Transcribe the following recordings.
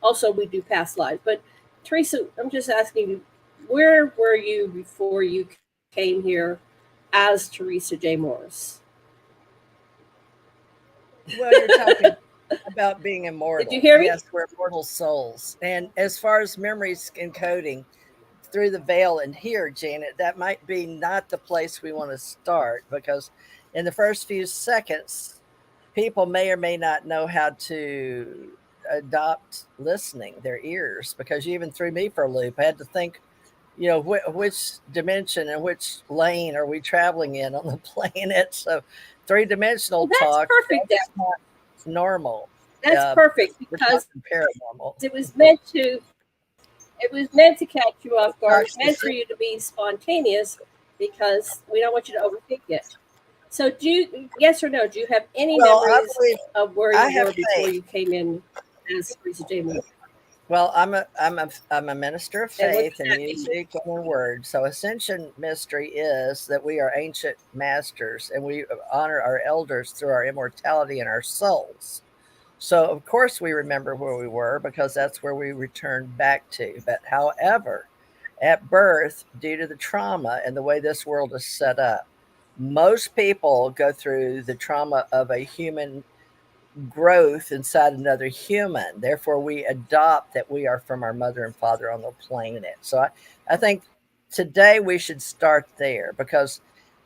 Also, we do past lives. But Teresa, I'm just asking you, where were you before you came here as Teresa J. Morris? Well, you're talking about being Did you immortal. hear me? Yes, we're immortal souls. And as far as memories encoding through the veil and here, Janet, that might be not the place we want to start because in the first few seconds, people may or may not know how to adopt listening, their ears, because you even threw me for a loop. I had to think, which dimension and which lane are we traveling in on the planet? So, three-dimensional Well, that's talk, perfect. that's not normal. That's Uh, perfect we're because talking it paranormal. was meant to it was meant to catch you off guard. Talk It's meant for specific. you to be spontaneous because we don't want you to overthink it. So, yes or no? Do you have any Well, I memories believe of where I you have were before faith. you came in as Teresa J. Moore? Well, I'm a minister of And what faith does and that mean? music and word. So Ascension Mystery is that we are ancient masters and we honor our elders through our immortality and our souls. So of course we remember where we were because that's where we return back to. But however, at birth, due to the trauma and the way this world is set up, most people go through the trauma of a human growth inside another human. Therefore, we adopt that we are from our mother and father on the planet. So I think today we should start there because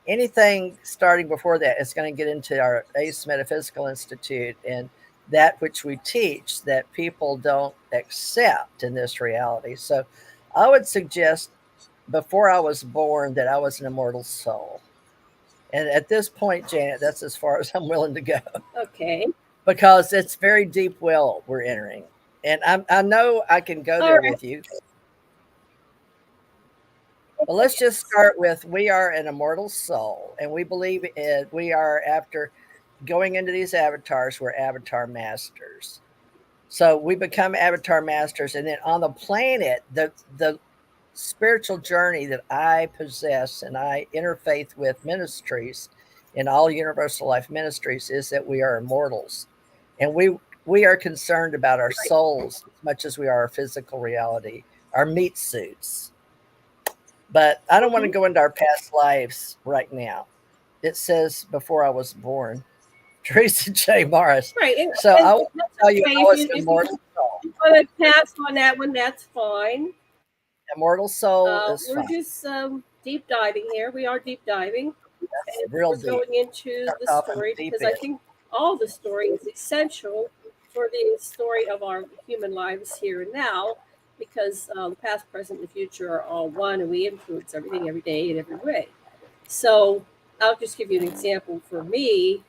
anything starting before that is going to get into our Ace Metaphysical Institute and that which we teach that people don't accept in this reality. So I would suggest before I was born that I was an immortal soul. And at this point, Janet, that's as far as I'm willing to go Okay. because it's very deep well we're entering. And I know I can go All there right. with you, but let's just start with we are an immortal soul, and we believe we are after going into these avatars, we're avatar masters. So we become avatar masters, and then on the planet, the spiritual journey that I possess and I interfaith with ministries in all universal life ministries is that we are immortals. And we are concerned about our souls as much as we are our physical reality, our meat suits. But I don't want to Mhm. go into our past lives right now. It says before I was born, Teresa J. Morris. Right. So I And want that's to tell you okay. I was an immortal soul. You want to pass on that one, that's fine. Immortal soul is We're fine. just deep diving here. We are deep diving. That's And real we're deep. going into Start the off in the story deep because I end. think all the story is essential for the story of our human lives here and now because the past, present, and the future are all one and we influence everything every day in every way. So I'll just give you an example for me.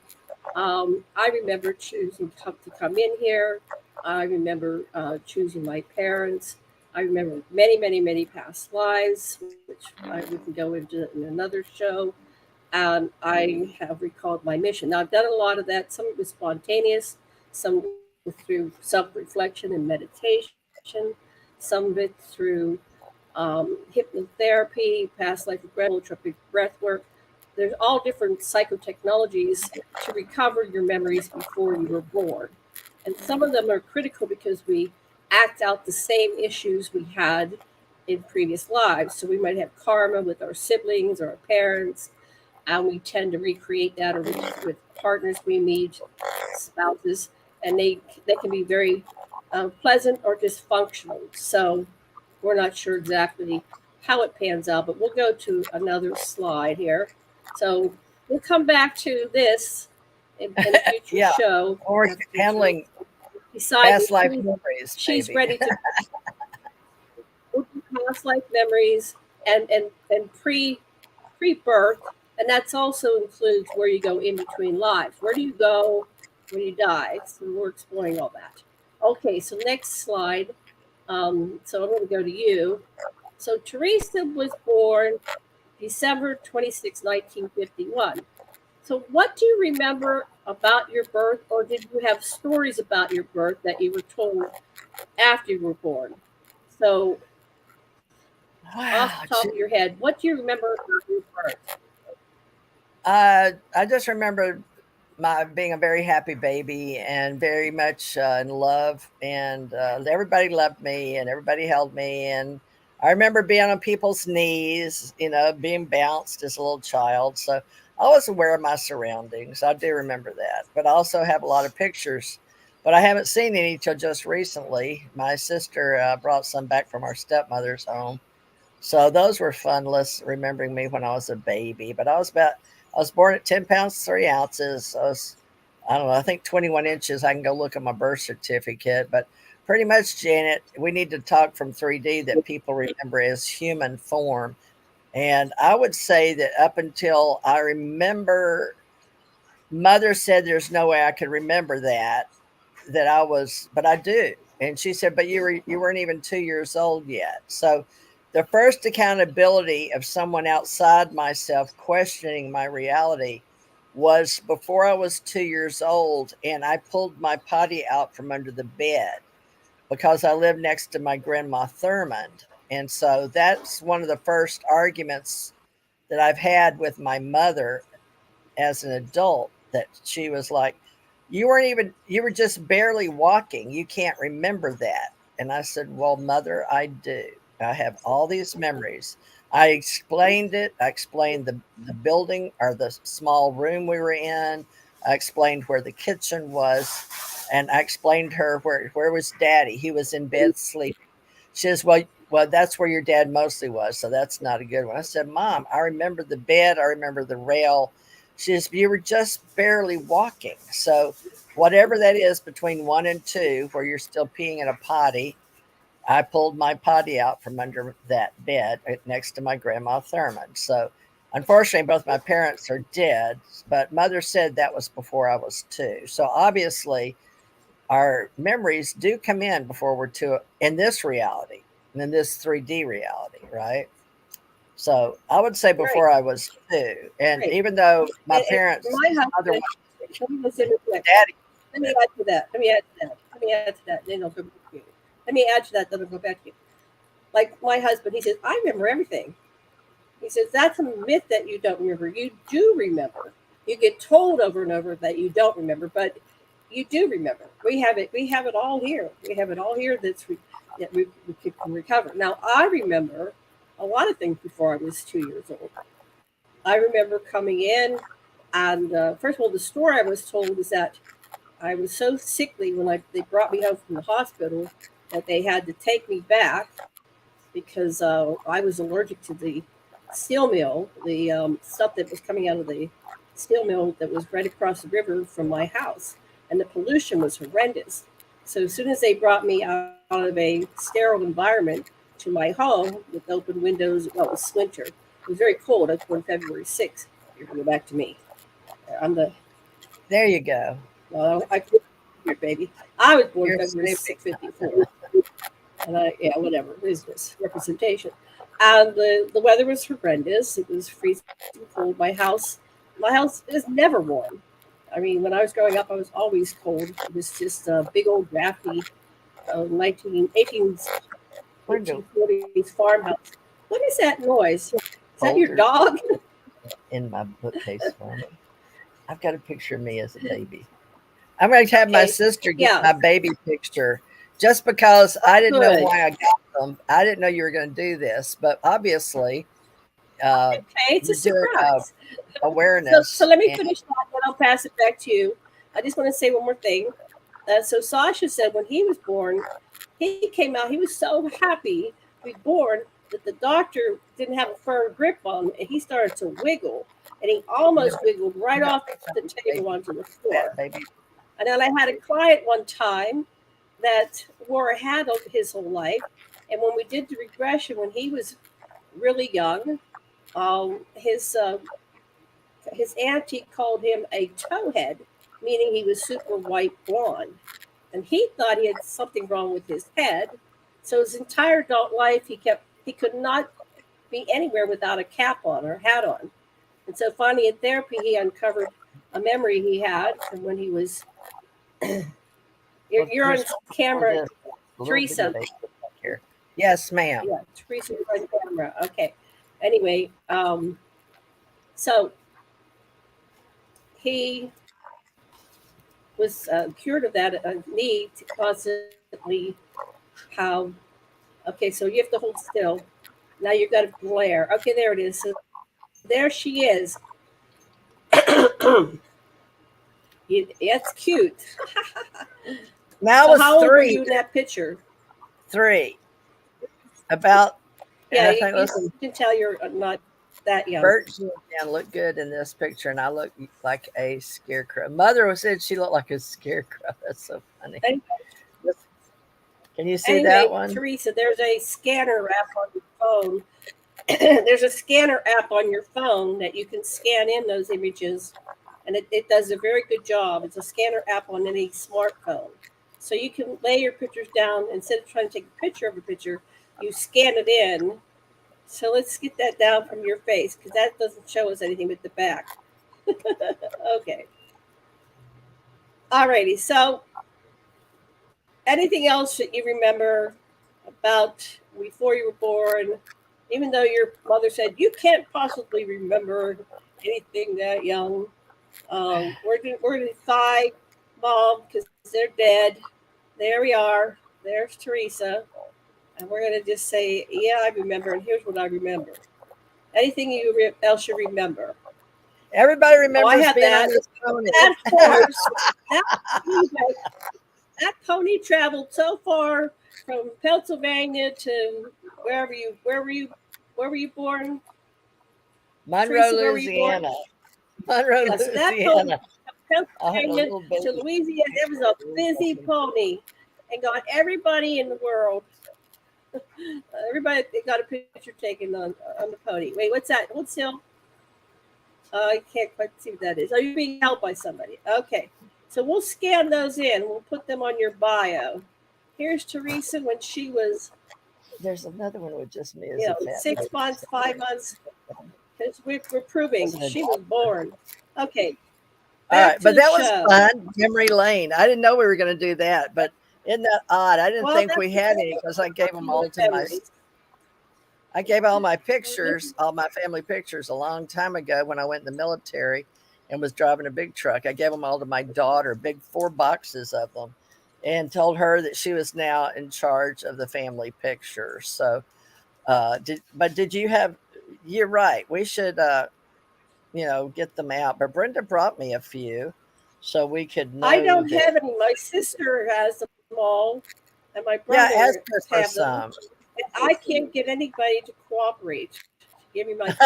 I remember choosing to come in here. I remember choosing my parents. I remember many, many, many past lives, which we can go into in another show. And I have recalled my mission. Now, I've done a lot of that. Some of it was spontaneous, some through self reflection and meditation, some of it through hypnotherapy, past life regression, holotropic breath work. There's all different psychotechnologies to recover your memories before you were born. And some of them are critical because we act out the same issues we had in previous lives. So we might have karma with our siblings or our parents, and we tend to recreate that or with partners we meet, spouses, and they can be very pleasant or dysfunctional. So we're not sure exactly how it pans out, but we'll go to another slide here. So we'll come back to this in a future Yeah. show. Or Future handling decide past life who memories, she's maybe. ready to past life memories and pre birth, and that's also includes where you go in between lives. Where do you go when you die? So we're exploring all that. Okay, so next slide. So I'm going to go to you. So Teresa was born December 26, 1951. So what do you remember about your birth, or did you have stories about your birth that you were told after you were born? So off the Wow. top of your head, what do you remember about your birth? I just remember my being a very happy baby and very much in love, and everybody loved me and everybody held me, and I remember being on people's knees, being bounced as a little child. So I was aware of my surroundings. I do remember that, but I also have a lot of pictures, but I haven't seen any till just recently. My sister brought some back from our stepmother's home, so those were fun lists remembering me when I was a baby. But I was born at 10 pounds, 3 ounces. I don't know, I think 21 inches. I can go look at my birth certificate. But pretty much, Janet, we need to talk from 3D that people remember as human form. And I would say that up until I remember, mother said there's no way I could remember that I was, but I do. And she said, but you weren't even 2 years old yet. So the first accountability of someone outside myself questioning my reality was before I was 2 years old, and I pulled my potty out from under the bed because I lived next to my grandma Thurmond. And so that's one of the first arguments that I've had with my mother as an adult, that she was like, you were just barely walking. You can't remember that. And I said, well, mother, I do. I have all these memories. I explained it. I explained the building or the small room we were in. I explained where the kitchen was. And I explained her where was daddy. He was in bed sleeping. She says, well, that's where your dad mostly was. So that's not a good one. I said, Mom, I remember the bed. I remember the rail. She says, you were just barely walking. So whatever that is between 1 and 2, where you're still peeing in a potty, I pulled my potty out from under that bed next to my grandma Thurmond. So unfortunately, both my parents are dead, but mother said that was before I was 2. So obviously, our memories do come in before we're 2 in this reality, and in this 3D reality, right? So I would say Right, before I was 2. And right. even though my And parents, my mother husband, was let me just interject. daddy, Let me add to that. Let me add to that. Let me add to that. Then I'll go back to you. Let me add to that. Then I'll go back to you. Like my husband, he says, I remember everything. He says, that's a myth that you don't remember. You do remember. You get told over and over that you don't remember, but you do remember. We have it. We have it all here. We have it all here. That we can recover. Now, I remember a lot of things before I was 2 years old. I remember coming in, and first of all, the story I was told is that I was so sickly when they brought me home from the hospital that they had to take me back because I was allergic to the steel mill, the stuff that was coming out of the steel mill that was right across the river from my house, and the pollution was horrendous. So as soon as they brought me out of a sterile environment to my home with open windows, well, it was winter. It was very cold. I was born February 6th. You're going to go back to me. I'm the there you go. well, I your baby. I was born You're February sleeping. 6th, 54. And yeah, whatever, business representation. And the weather was horrendous. It was freezing cold. My house is never warm. I mean, when I was growing up, I was always cold. It was just a big old drafty 19, 18, Window 1840s farmhouse. What is that noise? Is that your folders dog? in my bookcase for me. I've got a picture of me as a baby. I'm going to have my Okay. sister get Yeah. my baby picture just because I Oh, didn't know good. why I got them. I didn't know you were going to do this, but obviously, Okay, it's a you're doing surprise. So awareness. let me And finish that, then I'll pass it back to you. I just want to say one more thing. So Sasha said when he was born, he came out. He was so happy to be born that the doctor didn't have a firm grip on him, and he started to wiggle, and he almost wiggled right off the table onto the floor. that baby, And then I had a client one time that wore a hat his whole life, and when we did the regression when he was really young, um, his uh, his auntie called him a towhead, meaning he was super white blonde. And he thought he had something wrong with his head. So his entire adult life, he could not be anywhere without a cap on or hat on. And so finally in therapy, he uncovered a memory he had from when he was. You're on camera, a little Teresa. video back here. Yes, ma'am. Yeah, Teresa, you're on camera. Okay. Anyway, so he was cured of that need to constantly how. Okay, so you have to hold still. Now you've got to glare. Okay, there it is. So there she is. It's cute. Now So was how old were 3, you in that picture? 3, about, and Yeah, I think, you listen, can tell you're not that young. Bert and looked good in this picture, and I look like a scarecrow. Mother said she looked like a scarecrow. That's so funny. Can you see Anyway, that one? Teresa, there's a scanner app on your phone. There's a scanner app on your phone that you can scan in those images, and it does a very good job. It's a scanner app on any smartphone. So you can lay your pictures down. Instead of trying to take a picture of a picture, you scan it in. So let's get that down from your face, because that doesn't show us anything but the back. Okay. Alrighty. So anything else that you remember about before you were born, even though your mother said you can't possibly remember anything that young? We're to Thai Mom, because they're dead. There we are. There's Teresa. And we're going to just say, yeah, I remember, and here's what I remember. Anything else you remember? Everybody Oh, I remembers had being that. on this pony. That horse, that pony traveled so far from Pennsylvania to where were you born? Monroe, Teresa, where were you born? Louisiana. Monroe, Yes, that pony Louisiana. from I had a Pennsylvania little to baby. Louisiana. It was a busy pony and got everybody in the world. Everybody got a picture taken on the pony. Wait, what's that? What's still? I can't quite see what that is. Are you being held by somebody? Okay. So we'll scan those in. We'll put them on your bio. Here's Teresa when she was, There's another one with just me as a fat 6 baby. months, 5 months. Because we're proving she was born. Okay. All Back right, to but the that was show. fun. Memory lane. I didn't know we were going to do that, but isn't that odd? I didn't Well, think that's we had any because I gave them all to my. memories. I gave all my pictures, all my family pictures, a long time ago when I went in the military and was driving a big truck. I gave them all to my daughter, big 4 boxes of them, and told her that she was now in charge of the family pictures. So, did you have? You're right. We should, get them out. But Brenda brought me a few, so we could know. I don't that. have any. My sister has them all, and my Yeah, ask brother her for have them. some. And I can't get anybody to cooperate to give me my pictures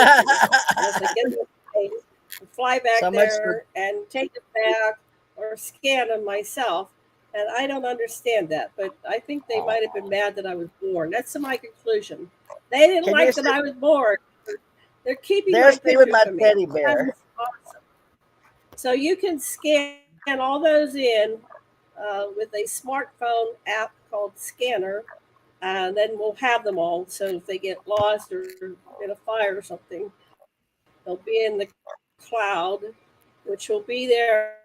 unless I get them and fly back So much for there and take them back or scan them myself. And I don't understand that, but I think they might have been mad that I was born. That's my conclusion. They didn't Can you like see? that I was born. They're keeping my There's me with pictures my from me. teddy That bear. was awesome. So you can scan all those in with a smartphone app called Scanner, and then we'll have them all. So if they get lost or in a fire or something, they'll be in the cloud, which will be there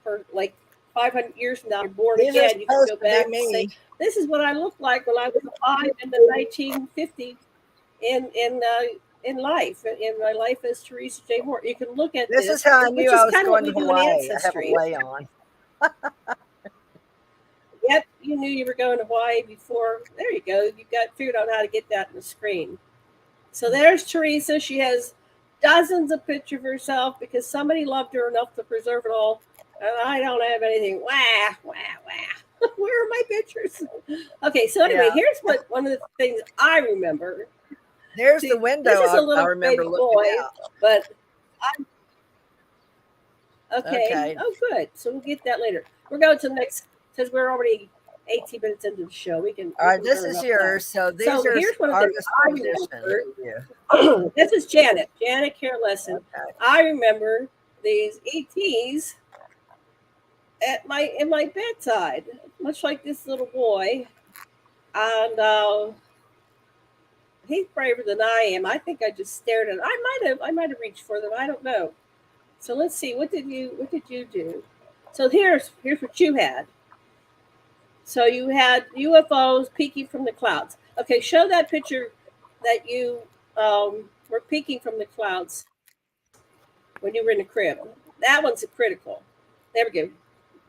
for like 500 years from now. You're born These are again. You can supposed go to be back and say, me. "This is what I looked like when I was alive in the 1950s in life, in my life as Teresa J. Moore." You can look at This is this, how I which knew is I was kind of what going to we do in Hawaii. I have a Ancestry. lay on. Yep, you knew you were going to Hawaii before. There you go. You got figured out how to get that in the screen. So there's Teresa. She has dozens of pictures of herself because somebody loved her enough to preserve it all. And I don't have anything. Wah, wah, wah. Where are my pictures? Okay, so anyway, Yeah. here's what one of the things I remember. There's See, the window. this is a I little remember baby looking boy, out. but okay. Okay. Oh, good. So we'll get that later. We're going to the next, because we're already 18 minutes into the show. We can. All right, this burn is enough yours. So these So are here's one of the things artist I renditions. remember. This is Janet. Janet Carelesson. Okay. I remember these ETs in my bedside, much like this little boy, and he's braver than I am. I think I just stared at. I might have reached for them. I don't know. So let's see. What did you do? So here's what you had. So you had UFOs peeking from the clouds. Okay, show that picture that you were peeking from the clouds when you were in the crib. That one's critical. There we go.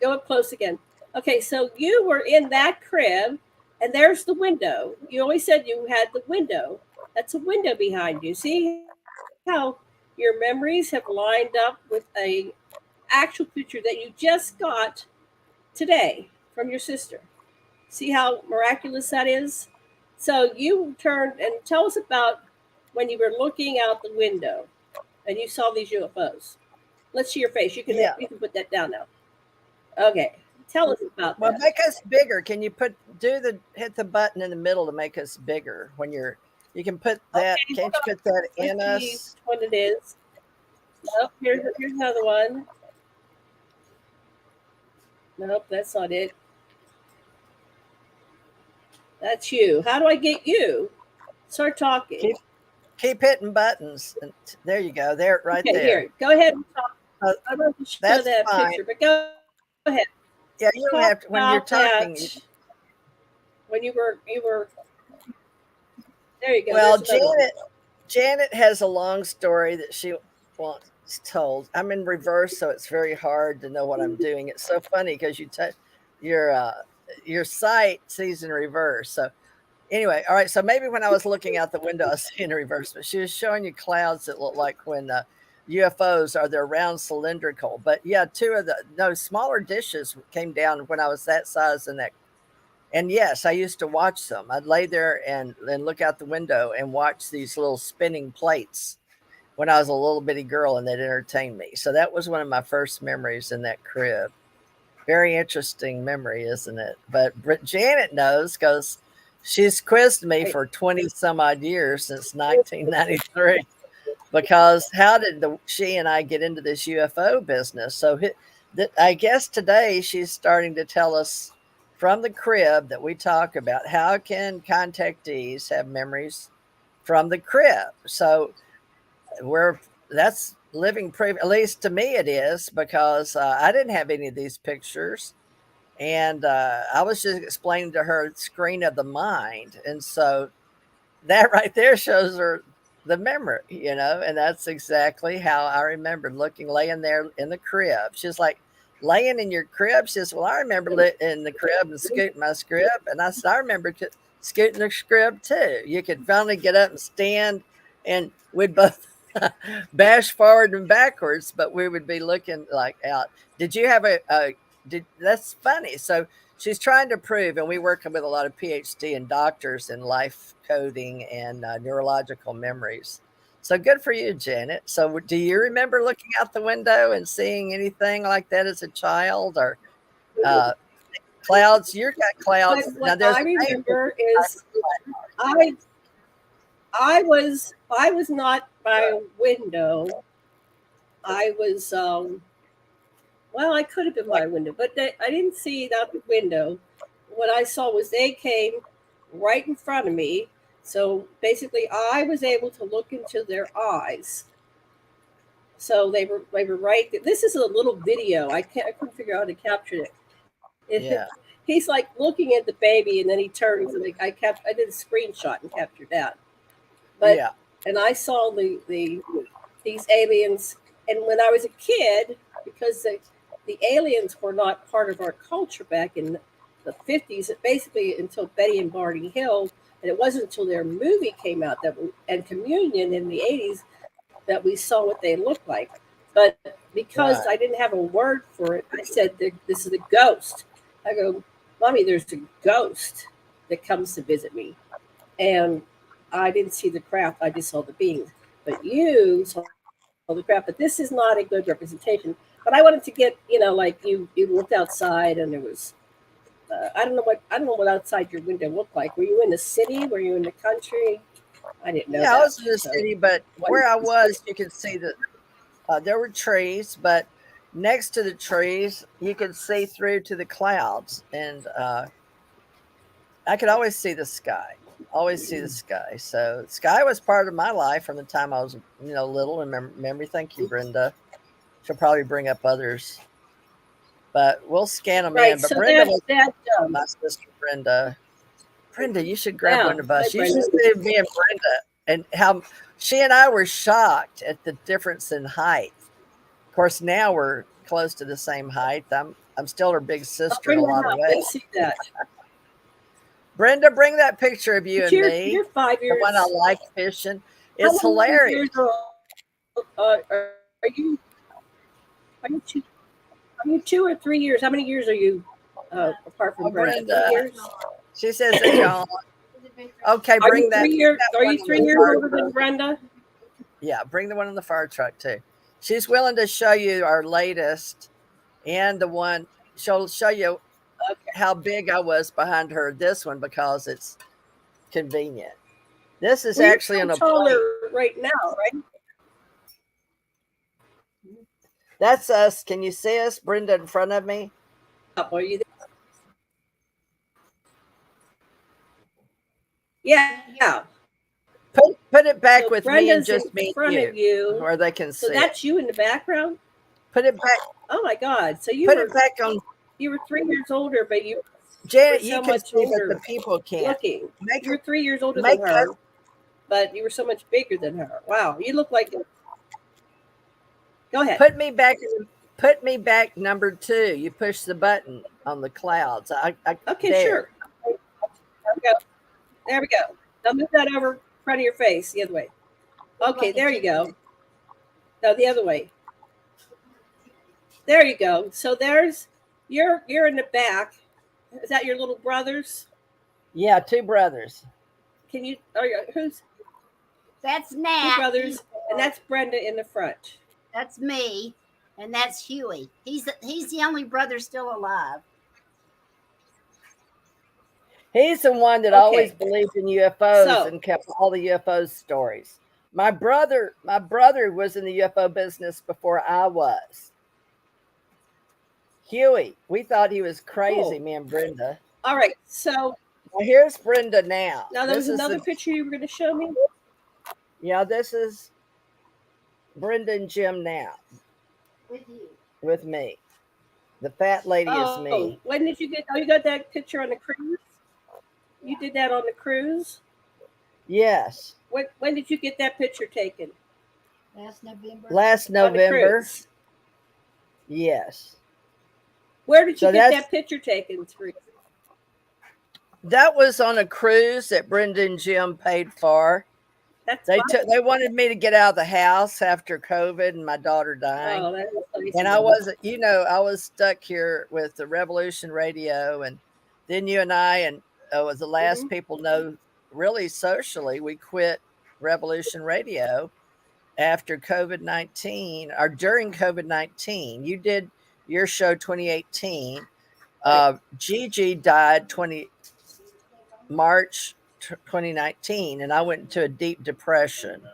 Go up close again. Okay, so you were in that crib, and there's the window. You always said you had the window. That's a window behind you. See how your memories have lined up with a actual picture that you just got today from your sister. See how miraculous that is? So you turned and tell us about when you were looking out the window and you saw these UFOs. Let's see your face. Yeah. You can put that down now. Okay. Tell us about Well, that. make us bigger. Can you hit the button in the middle to make us bigger when you can put that, Okay, can't you put that in let's see us? which one it is. Nope, here's another one. Nope, that's not it. That's you. How do I get you? Start talking. Keep hitting buttons. And there you go. There, right Okay, there. here. Go ahead and talk. Uh, I'm going to show that's that fine. picture, but go ahead. Yeah, you don't have to, when you're About talking. that. When you were there you go. Well, There's another one. Janet has a long story that she wants told. I'm in reverse, so it's very hard to know what I'm doing. It's so funny because your sight sees in reverse. So anyway, all right. So maybe when I was looking out the window, I was seeing reverse, but she was showing you clouds that look like when UFOs are. They're round, cylindrical. But yeah, smaller dishes came down when I was that size and that. And yes, I used to watch them. I'd lay there and look out the window and watch these little spinning plates when I was a little bitty girl, and they'd entertain me. So that was one of my first memories in that crib. Very interesting memory, isn't it? But Janet knows because she's quizzed me for 20 some odd years since 1993. Because how did she and I get into this UFO business? So I guess today she's starting to tell us from the crib that we talk about how can contactees have memories from the crib. So that's living proof, at least to me it is, because I didn't have any of these pictures. And I was just explaining to her screen of the mind. And so that right there shows her the memory, and that's exactly how I remembered laying there in the crib. She's like, laying in your crib? She says, well, I remember in the crib and scooting my crib. And I said, I remember scooting the crib too. You could finally get up and stand, and we'd both bash forward and backwards, but we would be looking like out. Did you have that's funny. So she's trying to prove, and we work with a lot of PhD and doctors in life coding and neurological memories. So good for you, Janet. So do you remember looking out the window and seeing anything like that as a child, or clouds? You've got clouds. What I remember is I was not by a window. I was well, I could have been by a window, but I didn't see it out the window. What I saw was they came right in front of me. So basically, I was able to look into their eyes. So they were right there. This is a little video. I couldn't figure out how to capture it. Yeah. He's like looking at the baby, and then he turns, and I did a screenshot and captured that. But yeah. And I saw these aliens, and when I was a kid, because the aliens were not part of our culture back in the 50s, basically until Betty and Barney Hill, and it wasn't until their movie came out and Communion in the 80s that we saw what they looked like. But because I didn't have a word for it, I said, this is a ghost. I go, Mommy, there's a ghost that comes to visit me. And I didn't see the craft, I just saw the beings. But you saw the craft, but this is not a good representation. But I wanted to get, like you looked outside and there was, I don't know what outside your window looked like. Were you in the city? Were you in the country? I didn't know. Yeah, I was in the city, but where I was, you could see that there were trees, but next to the trees, you could see through to the clouds, and I could always see the sky. Always see the sky. So sky was part of my life from the time I was, little. And memory. Thank you, Brenda. She'll probably bring up others, but we'll scan them in. But so Brenda my sister Brenda. Brenda, you should grab Brenda Bus. You should see me and Brenda and how she and I were shocked at the difference in height. Of course, now we're close to the same height. I'm I'm still her big I'll sister in bring a that lot of up. Let's ways. see that. Brenda, bring that picture of you But and you're me, 5 the years. one I like fishing. How It's many years hilarious. old are you? Are you 2? Are you 2 or 3 years? How many years are you apart from Oh, Brenda? 3 Brenda, years. she says that y'all. Okay, Are bring you that. 3 years? That Are one you on 3 the years fire older than truck. Brenda? Yeah, bring the one on the fire truck too. She's willing to show you our latest, and the one she'll show you Okay. how big I was behind her. This one because it's convenient. This is Well, you're actually on so a taller plate. right now, right? That's us. Can you see us, Brenda, in front of me? Are you there? Yeah. Put it back So with me and Brenda's in just me and front of you. where they can So see it. that's you in the background. Put it back. Oh my God! So Put it back on. you were 3 years older, but you Janet, were you so can much see, but older the people can't. looking. Make You were 3 years older make than her, but you were so much bigger than her. Wow, you look like. Go ahead. Put me back. Put me back number 2. You push the button on the clouds. Okay, there. sure. There we go. There we go. Now move that over in front of your face, the other way. Okay, there you go. No, the other way. There you go. So there's you're in the back. Is that your little brothers? Yeah, 2 brothers. Can you? Are you, who's That's 2 Nat. brothers? And that's Brenda in the front. That's me, and that's Huey. He's the only brother still alive. He's the one that Okay. always believed in UFOs So- and kept all the UFO stories. My brother was in the UFO business before I was. Huey, we thought he was crazy, Cool. me and Brenda. All right. So Well, here's Brenda now. now there was This is another picture you were going to show me. Yeah, this is Brenda and Jim now With you. with me. The fat lady is me. Oh, when did you get? Oh, you got that picture on the cruise. You did that on the cruise. Yes, When did you get that picture taken? Last November. last On the November. cruise. Yes, Where did you So get that's- that picture taken through? that was on a cruise that Brenda and Jim paid for. That's They fine. they wanted me to get out of the house after COVID and my daughter dying. Oh, that is nice. And I wasn't, I was stuck here with the Revolution Radio, and then you and I was the last Mhm. people know really socially. We quit Revolution Radio after COVID-19 or during COVID-19. You did your show 2018. Gigi died March 2019, and I went into a deep depression.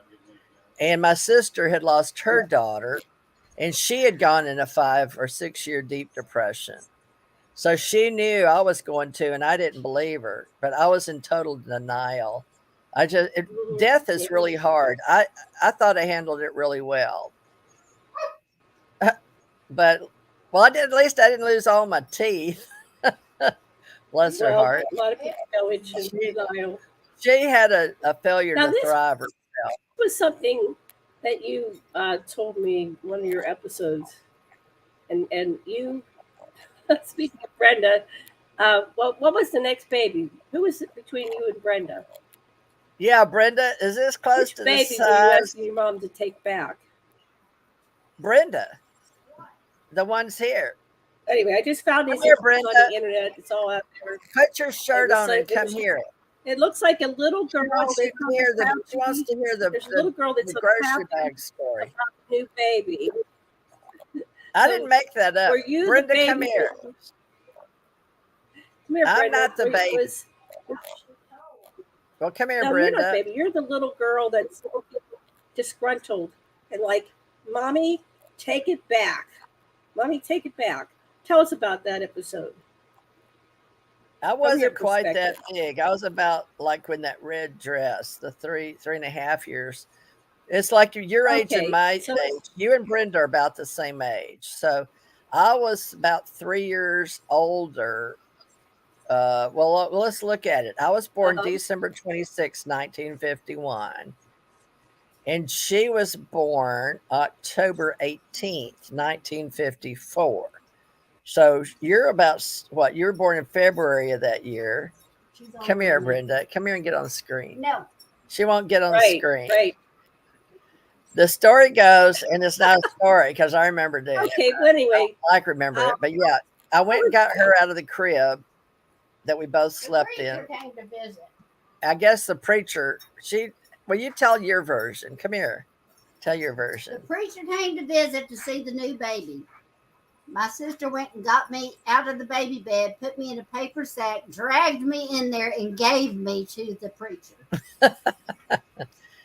And my sister had lost her daughter, and she had gone in a 5 or 6 year deep depression. So she knew I was going to, and I didn't believe her, but I was in total denial. Death is really hard. I thought I handled it really well. But, well, at least I didn't lose all my teeth. Bless her Well, heart. a lot of people go into denial. She had a failure Now, to this- thrive. Was something that you told me in one of your episodes, and you. Speaking of Brenda, what was the next baby? Who was it between you and Brenda? Yeah, Brenda, is this close Which to the baby were you size? asking your mom to take back? Brenda, the one's here. Anyway, I just found this Come here, on Brenda. the internet. It's all out there. Put your shirt was on so- and come it was- here. It looks like a little girl. She wants that's on the couch. to hear There's a little girl that's the on the grocery couch bag story. about the new baby. I So, didn't make that up. Were you the Brenda, baby? come here. Come here, I'm Brenda. not the Were you- baby. was- Well, come here, No, you're not Brenda. baby. You're the little girl that's disgruntled and like, Mommy, take it back. Mommy, take it back. Tell us about that episode. I your wasn't quite that perspective. big. I was about like when that red dress, the 3.5 years. It's like your age Okay, and my so- age. You and Brenda are about the same age. So I was about 3 years older. Well, let's look at it. I was born Uh-huh. December 26, 1951. And she was born October 18th, 1954. So you're about what? You were born in February of that year. She's on Come here, the- Brenda. Come here and get on the screen. No. She won't get on the Right, screen. right. The story goes, and it's not a story because I remember doing it. Okay, well, anyway, I remember it, but yeah, I went and got her out of the crib that we both slept in. The preacher came to visit. I guess the preacher, well, you tell your version. Come here. Tell your The version. preacher came to visit to see the new baby. My sister went and got me out of the baby bed, put me in a paper sack, dragged me in there, and gave me to the preacher.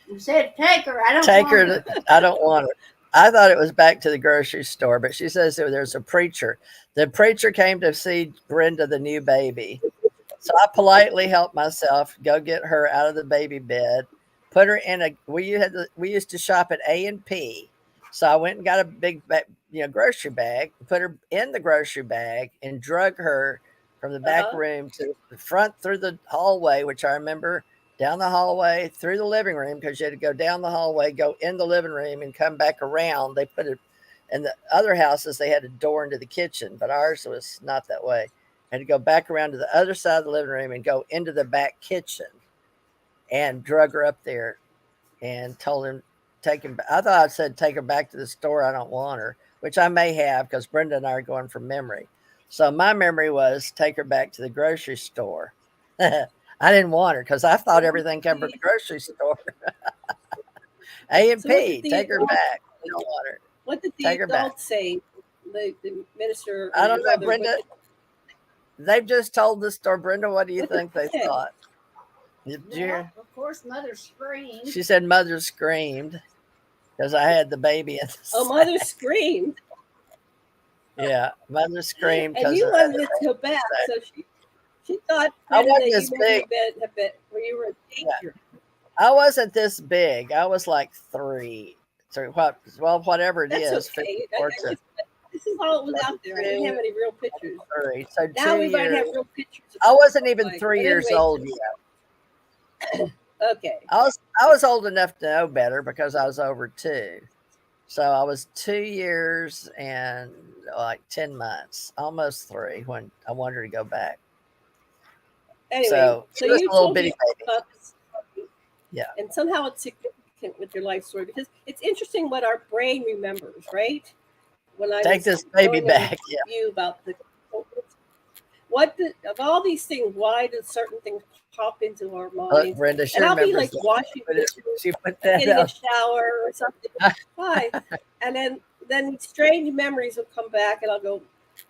You said, "Take her." I don't Take want her. I don't want her. I thought it was back to the grocery store, but she says there's a preacher. The preacher came to see Brenda, the new baby. So I politely helped myself go get her out of the baby bed, put her in a. We used to shop at A&P, so I went and got a big, grocery bag, put her in the grocery bag, and drug her from the back room to the front through the hallway, which I remember. Down the hallway, through the living room, because you had to go down the hallway, go in the living room, and come back around. They put it in the other houses, they had a door into the kitchen, but ours was not that way. I had to go back around to the other side of the living room and go into the back kitchen and drug her up there and told him, take him. I thought I said, take her back to the store. I don't want her, which I may have because Brenda and I are going from memory. So my memory was take her back to the grocery store. I didn't want her because I thought everything came from the grocery store. A&P, take her back. We don't want her. what did the Take her back. adults say? The minister. I don't know, or Brenda. They've just told the story. Brenda, what do you What did think they they say? thought? Did you Well, hear? of course, mother screamed. She said mother screamed because I had the baby in the Oh, sack. mother screamed, Yeah, mother screamed and because you wanted it to go back. So she thought I Brenda, wasn't that this you never big. have been where you were a teacher. I wasn't this big. I was like 3. So whatever it That's is. okay. 54 to This is all it was out there. I didn't have any real pictures. 3. So Now 2 we might years. have real pictures. of I what wasn't it even looked like. 3 But years anyway, old yet. Okay. I was old enough to know better because I was over 2. So I was 2 years and like 10 months, almost 3 when I wanted her to go back. Anyway, So so she was you a little told me bitty baby. about this, Yeah. and somehow it's significant with your life story because it's interesting what our brain remembers, right? When I Take was this baby going over back. Yeah. you about the of all these things, why do certain things pop into our Look, minds? Brenda, she And I'll be remembers like that. washing But dishes, she put that getting a out. shower or something. Why? And then strange memories will come back, and I'll go,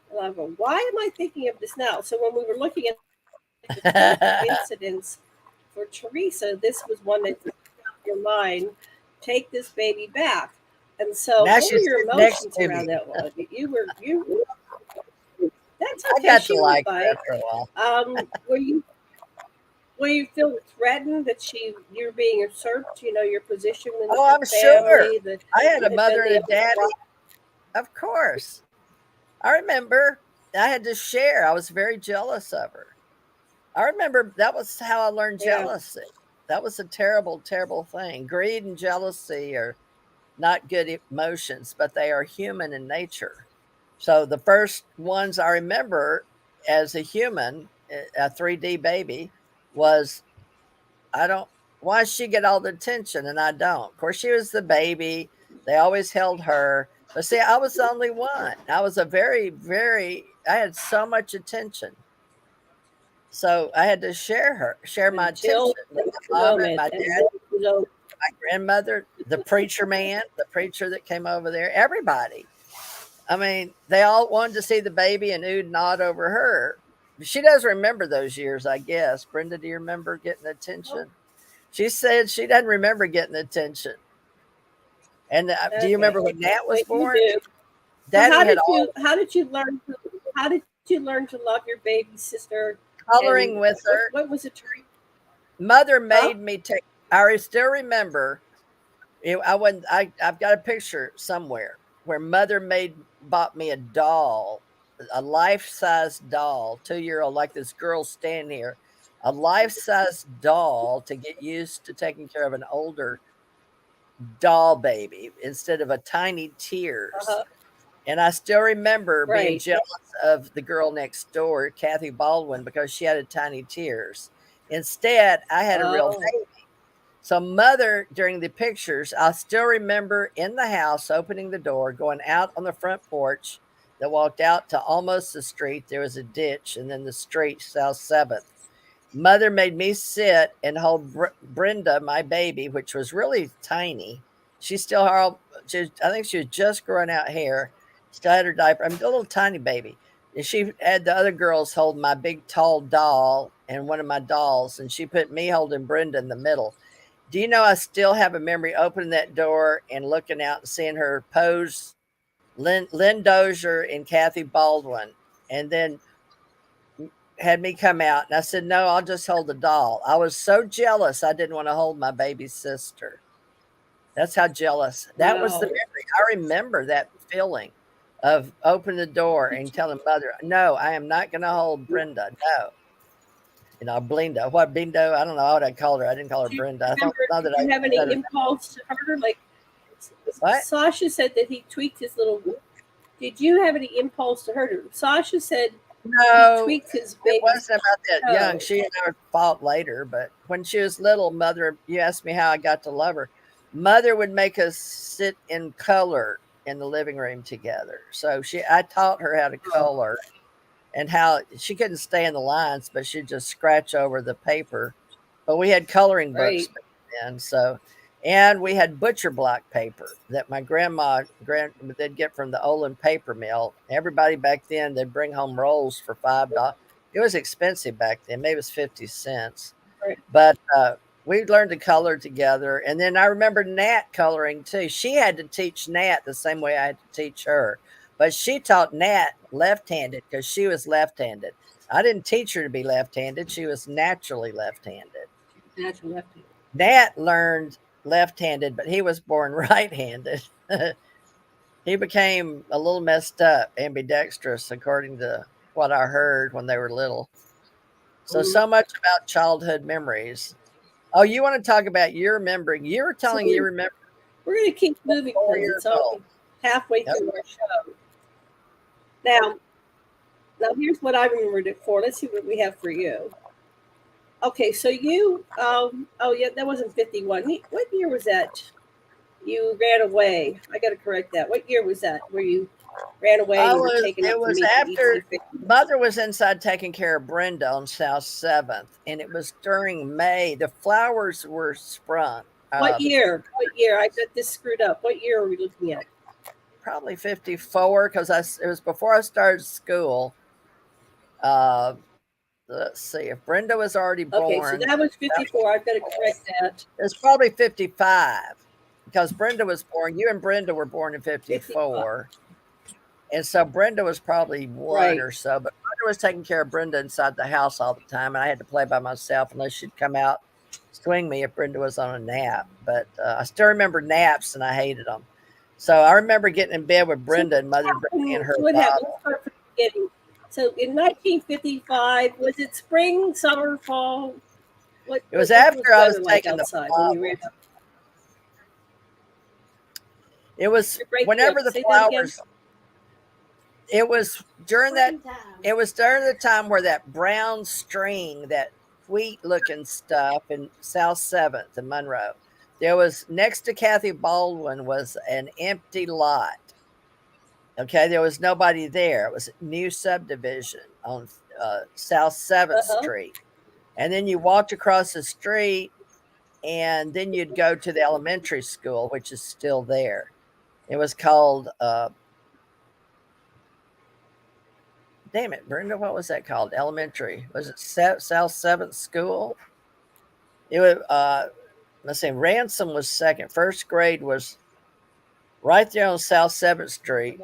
why am I thinking of this now? So when we were looking at the incidents for Teresa, this was one that took out your mind. Take this baby back. And so, Now what were she's your sitting next emotions to around me. that one? You. That's I okay. got She to was like her fine. after a while. Were you feeling threatened that you're being usurped? You know, your position in the Oh, I'm family. sure. I had a mother and a daddy. Of course. I remember I had to share. I was very jealous of her. I remember that was how I learned Yeah. jealousy. That was a terrible, terrible thing. Greed and jealousy are not good emotions, but they are human in nature. So the first ones I remember as a human, a 3D baby, was why does she get all the attention and I don't? Of course, she was the baby. They always held her. But see, I was the only one. I was a very, very, I had so much attention. So I had to share my Until attention with my mom and moment, my and dad, then, you know, my grandmother, the preacher man, the preacher that came over there, everybody. I mean, they all wanted to see the baby and oohed and awed over her. She does remember those years, I guess. Brenda, do you remember getting attention? She said she doesn't remember getting attention. And do you remember when Nat was but you born? do. Daddy How had did you learn to love your baby sister? coloring And with her. What was it? Mother made me take. I still remember. I've got a picture somewhere where mother bought me a doll, a life-size doll, 2-year-old, like this girl standing here, a life-size doll to get used to taking care of an older doll baby instead of a tiny Tears. Uh-huh. And I still remember being Right. jealous of the girl next door, Kathy Baldwin, because she had a tiny tears. Instead, I had a real Oh, baby. So, mother, during the pictures, I still remember in the house opening the door, going out on the front porch that walked out to almost the street. There was a ditch, and then the street, South 7th. Mother made me sit and hold Brenda, my baby, which was really tiny. She still, I think she was just growing out hair, still had her diaper. I'm a little tiny baby. And she had the other girls hold my big, tall doll and one of my dolls, and she put me holding Brenda in the middle. Do you know I still have a memory opening that door and looking out and seeing her pose, Lynn Dozier and Kathy Baldwin, and then had me come out, and I said, "No, I'll just hold the doll." I was so jealous I didn't want to hold my baby sister. That's how jealous. That was the wow. memory. I remember that feeling of opening the door Did and telling mother, "No, I am not going to hold you, Brenda. No." Blinda. What Bindo? I don't know what I called her. I didn't call her do you Brenda. I don't remember? know Did that I you have said any her. impulse to hurt her? Like What? Sasha said that he tweaked his little. Did you have any impulse to hurt her? Sasha said he No, tweaked his it baby's wasn't about that young. toe. She and I fought later, but when she was little, mother, you asked me how I got to love her. Mother would make us sit in color in the living room together. So I taught her how to Oh, color and how she couldn't stay in the lines, but she'd just scratch over the paper. But we had coloring books right. back then, so and we had butcher block paper that my grand they'd get from the Olin paper mill. Everybody back then they'd bring home rolls for $5. It was expensive back then, maybe it was 50 cents. Right. But we learned to color together. And then I remember Nat coloring too. She had to teach Nat the same way I had to teach her. But she taught Nat left handed because she was left handed. I didn't teach her to be left handed. She was naturally left handed. Natural lefty. Nat learned left handed, but he was born right handed. He became a little messed up, ambidextrous, according to what I heard when they were little. So much about childhood memories. Oh, you want to talk about your remembering? You were So telling you remember we're going to keep moving 4 because years it's only old. halfway Yep. through our show. Now, now here's what I remembered it for. Let's see what we have for you. Okay, so you, oh yeah, that wasn't 51. What year was that? You ran away. I got to correct that. What year was that where you ran away and you were taken It up to was meet the after ET? mother was inside taking care of Brenda on South 7th, and it was during May. The flowers were sprung. What year? What year? I got this screwed up. What year are we looking at? Probably 54 because it was before I started school. Uh, let's see, if Brenda was already Okay, so born, that was 54. I've got to correct that. it's probably 55 because Brenda was born. You and Brenda were born in 55. 54. And so Brenda was probably one Right. or so, but Brenda was taking care of Brenda inside the house all the time. And I had to play by myself unless she'd come out, swing me if Brenda was on a nap. But I still remember naps and I hated them. So I remember getting in bed with So Brenda and mother bringing me in her what happened? Let's bottle. start from the beginning. So in 1955, was it spring, summer, fall? It was What was after I was weather like taking the outside when you ran flowers. up? It was You're breaking whenever up. the Say that again. flowers, it was during that Springtime. It was during the time where that brown string, that wheat looking stuff in South 7th in Monroe, there was next to Kathy Baldwin was an empty lot. Okay, there was nobody there. It was a new subdivision on South 7th Uh-huh. Street. And then you walked across the street, and then you'd go to the elementary school, which is still there. It was called damn it, Brenda, what was that called? Elementary. Was it South 7th School? It was, let's see, Ransom was second. First grade was right there on South 7th Street.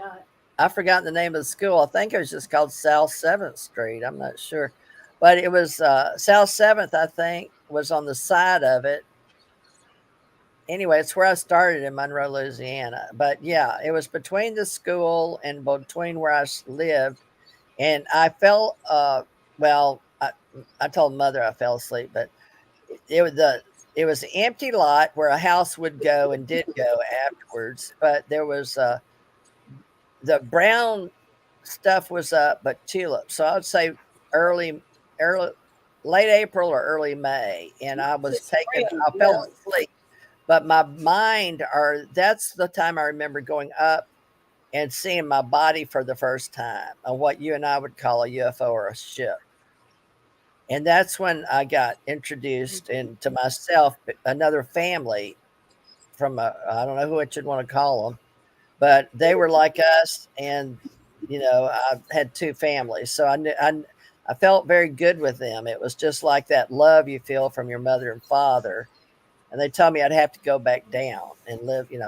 I forgot the name of the school. I think it was just called South 7th Street. I'm not sure. But it was South 7th, I think, was on the side of it. Anyway, it's where I started in Monroe, Louisiana. But yeah, it was between the school and between where I lived. And I fell, well, I told mother I fell asleep, but it was an empty lot where a house would go and did go afterwards. But there was the brown stuff was up, but tulips. So I'd say early, early, late April or early May, and I was It's taken. spring, I fell yeah. asleep, but my mind, or that's the time I remember going up and seeing my body for the first time on what you and I would call a UFO or a ship. And that's when I got introduced into myself, another family from a, I don't know what you'd want to call them, but they were like us. And, I had two families. So I felt very good with them. It was just like that love you feel from your mother and father. And they told me I'd have to go back down and live, it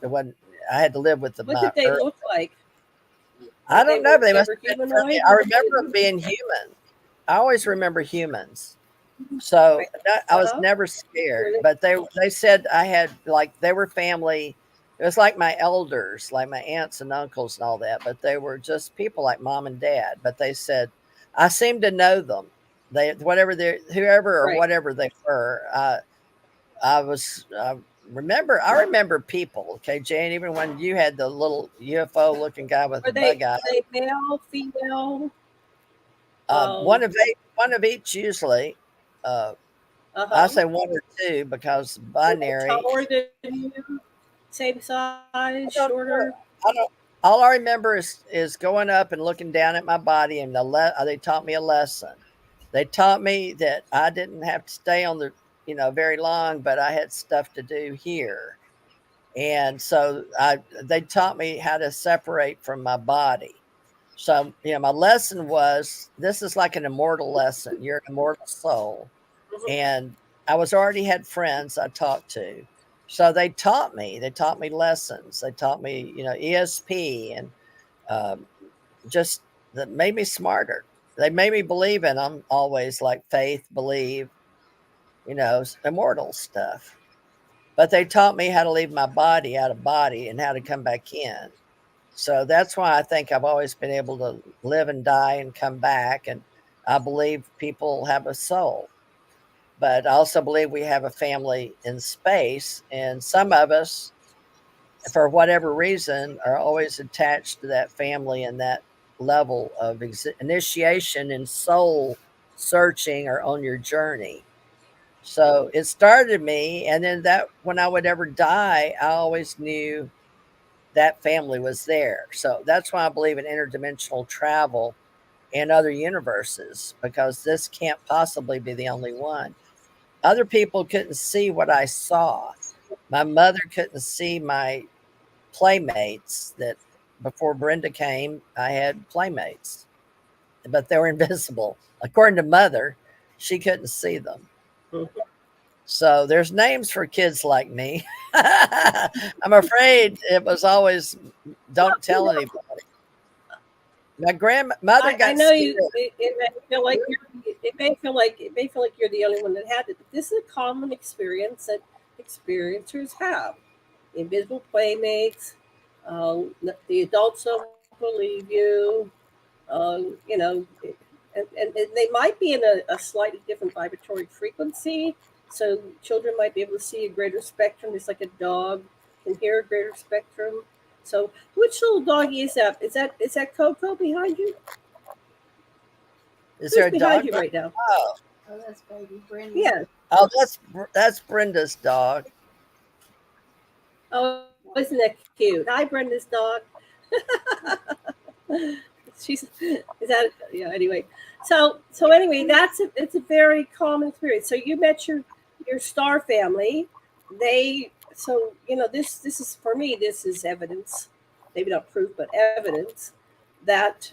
wasn't, I had to live with What my did they look like? I don't know, but they They must were have been for me. humanoid? I remember them being human. I always remember humans. So Right. I was Uh-huh. never Were scared, they? but they said I had, like, they were family. It was like my elders, like my aunts and uncles and all that, but they were just people like mom and dad. But they said I seemed to know them. They, whatever they, whoever or Right. whatever they were. I was I remember people. Okay, Jane, even when you had the little UFO looking guy with Were the bug eye. they male, female? One Um, of one of each usually. Uh, I uh-huh. say one or two because Were they binary. taller than you? Same size, I don't know. shorter? I don't. All I remember is going up and looking down at my body, and they taught me a lesson. They taught me that I didn't have to stay on the very long, but I had stuff to do here, and so they taught me how to separate from my body. So my lesson was this is like an immortal lesson. You're an immortal soul, Mhm. and I was already had friends I talked to. So they taught me lessons. They taught me, ESP and um, just that made me smarter. They made me believe in them always, like faith, believe, immortal stuff. But they taught me how to leave my body out of body and how to come back in. So that's why I think I've always been able to live and die and come back. And I believe people have a soul, but I also believe we have a family in space. And some of us, for whatever reason, are always attached to that family and that level of initiation and soul searching or on your journey. So it started me. And then that when I would ever die, I always knew that family was there. So that's why I believe in interdimensional travel and other universes, because this can't possibly be the only one. Other people couldn't see what I saw. My mother couldn't see my playmates that before Brenda came, I had playmates, but they were invisible. According to mother, she couldn't see them. Mhm. So there's names for kids like me. I'm afraid it was always Well, don't tell anybody. My grandmother I got know scared. it may feel like it may feel like you're the only one that had it, but this is a common experience that experiencers have. Invisible playmates, the adults don't believe you, you know, and they might be in a slightly different vibratory frequency. So children might be able to see a greater spectrum, just like a dog can hear a greater spectrum. So, which little doggy is that? Is that Coco behind you? Is Who's there a behind dog? you right now? Oh, Oh, that's baby Brenda. Yeah. oh, that's Brenda's dog. Oh, isn't that cute? Hi, Brenda's dog. She's is that yeah. Anyway, so anyway, it's a very common experience. So you met your star family. They so this is for me. This is evidence, maybe not proof, but evidence that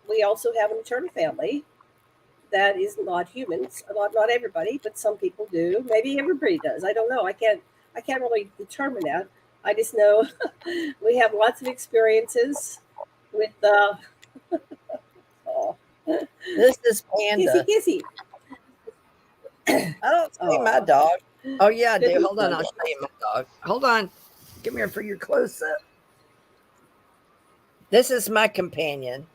we also have an eternal family that is not humans. Not everybody, but some people do. Maybe everybody does. I don't know. I can't really determine that. I just know we have lots of experiences with oh, This is kissy Panda. kissy. I don't see my Oh, dog. Oh yeah, I do. goodness Hold on, I'll does. show you my dog. Hold on. Come here for your close up. This is my companion.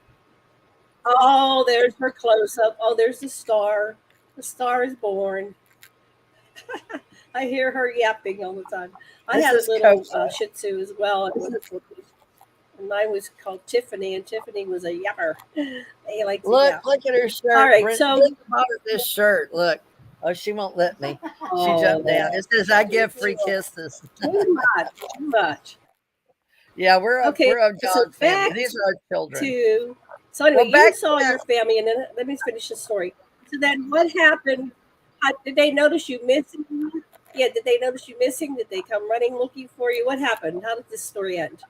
Oh, there's her close up. Oh, there's the star. The star is born. I hear her yapping all the time. I This had a is little Coco. Shih Tzu as well. And mine was called Tiffany, and Tiffany was a yapper. They like to Look, yap. look at her shirt. All right, Brenda so bought her this shirt. Look. Oh, she won't let me. She oh, jumped down. It says I give free too kisses. much, too much. Yeah, we're Okay, a so dog family. back These are our children. to so anyway, Well, back you saw to your family, and then let me finish the story. So then, what happened? Did they notice you missing? Yeah, did they notice you missing? Did they come running looking for you? What happened? How did this story end?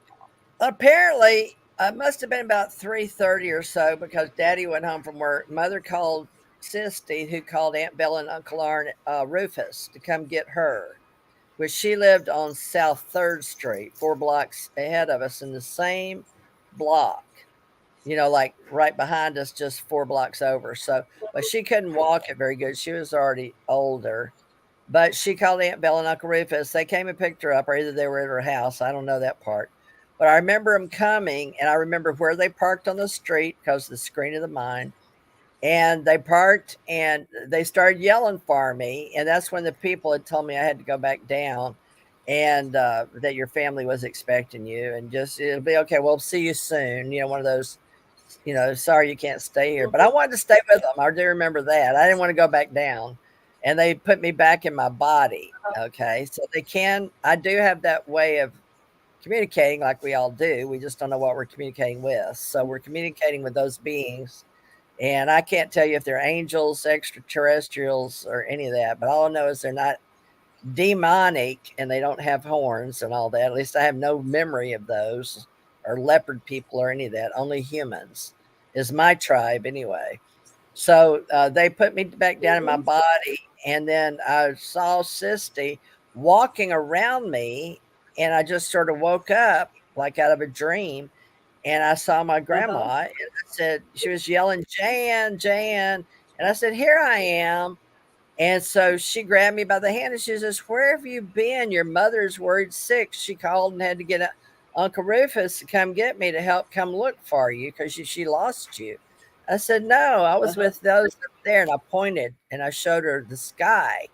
apparently it must have been about 3:30 or so because Daddy went home from work. Mother called Sisty, who called Aunt Bella and Uncle Rufus to come get her, which she lived on South 3rd Street, 4 blocks ahead of us in the same block. Like right behind us, just 4 blocks over. So, but she couldn't walk it very good. She was already older. But she called Aunt Bella and Uncle Rufus. They came and picked her up, or either they were at her house. I don't know that part. But I remember them coming, and I remember where they parked on the street because of the screen of the mine. And they parked and they started yelling for me. And that's when the people had told me I had to go back down and that your family was expecting you. And just, it'll be okay. We'll see you soon. One of those, sorry you can't stay here. But I wanted to stay with them. I do remember that. I didn't want to go back down. And they put me back in my body. Okay. So I do have that way of communicating like we all do. We just don't know what we're communicating with. So we're communicating with those beings. And I can't tell you if they're angels, extraterrestrials, or any of that. But all I know is they're not demonic and they don't have horns and all that. At least I have no memory of those, or leopard people or any of that. Only humans is my tribe anyway. So they put me back down in my body. And then I saw Sisty walking around me. And I just sort of woke up like out of a dream. And I saw my grandma, and I said, she was yelling, Jan, Jan. And I said, here I am. And so she grabbed me by the hand and she says, where have you been? Your mother's worried sick. She called and had to get Uncle Rufus to come get me to help come look for you because she lost you. I said, no, I was with those up there. And I pointed and I showed her the sky.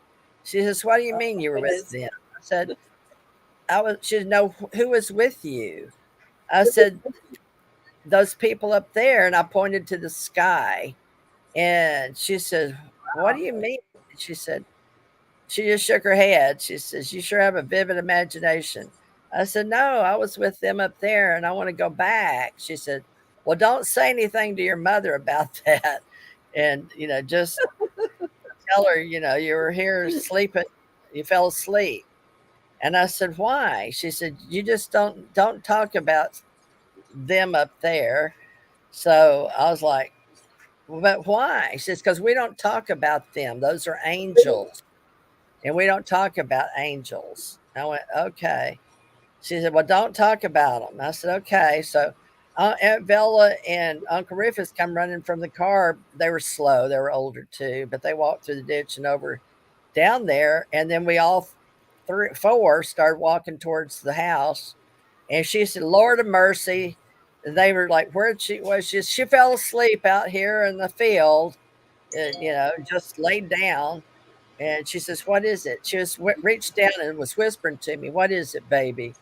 She says, what do you mean you were with them? I said, she said, no, who was with you? I said, those people up there. And I pointed to the sky. And she said, what do you mean? She said, she just shook her head. She says, you sure have a vivid imagination. I said, no, I was with them up there and I want to go back. She said, well, don't say anything to your mother about that. And, just tell her, you were here sleeping, you fell asleep. And I said, why? She said, you just don't talk about them up there. So I was like, well, but why? She says, because we don't talk about them. Those are angels. And we don't talk about angels. I went, okay. She said, well, don't talk about them. I said, okay. So Aunt Bella and Uncle Rufus come running from the car. They were slow. They were older too, but they walked through the ditch and over down there. And then we all four started walking towards the house. And she said, Lord of mercy. And they were like, where she was. She fell asleep out here in the field, and, just laid down. And she says, what is it? She just reached down and was whispering to me, what is it, baby?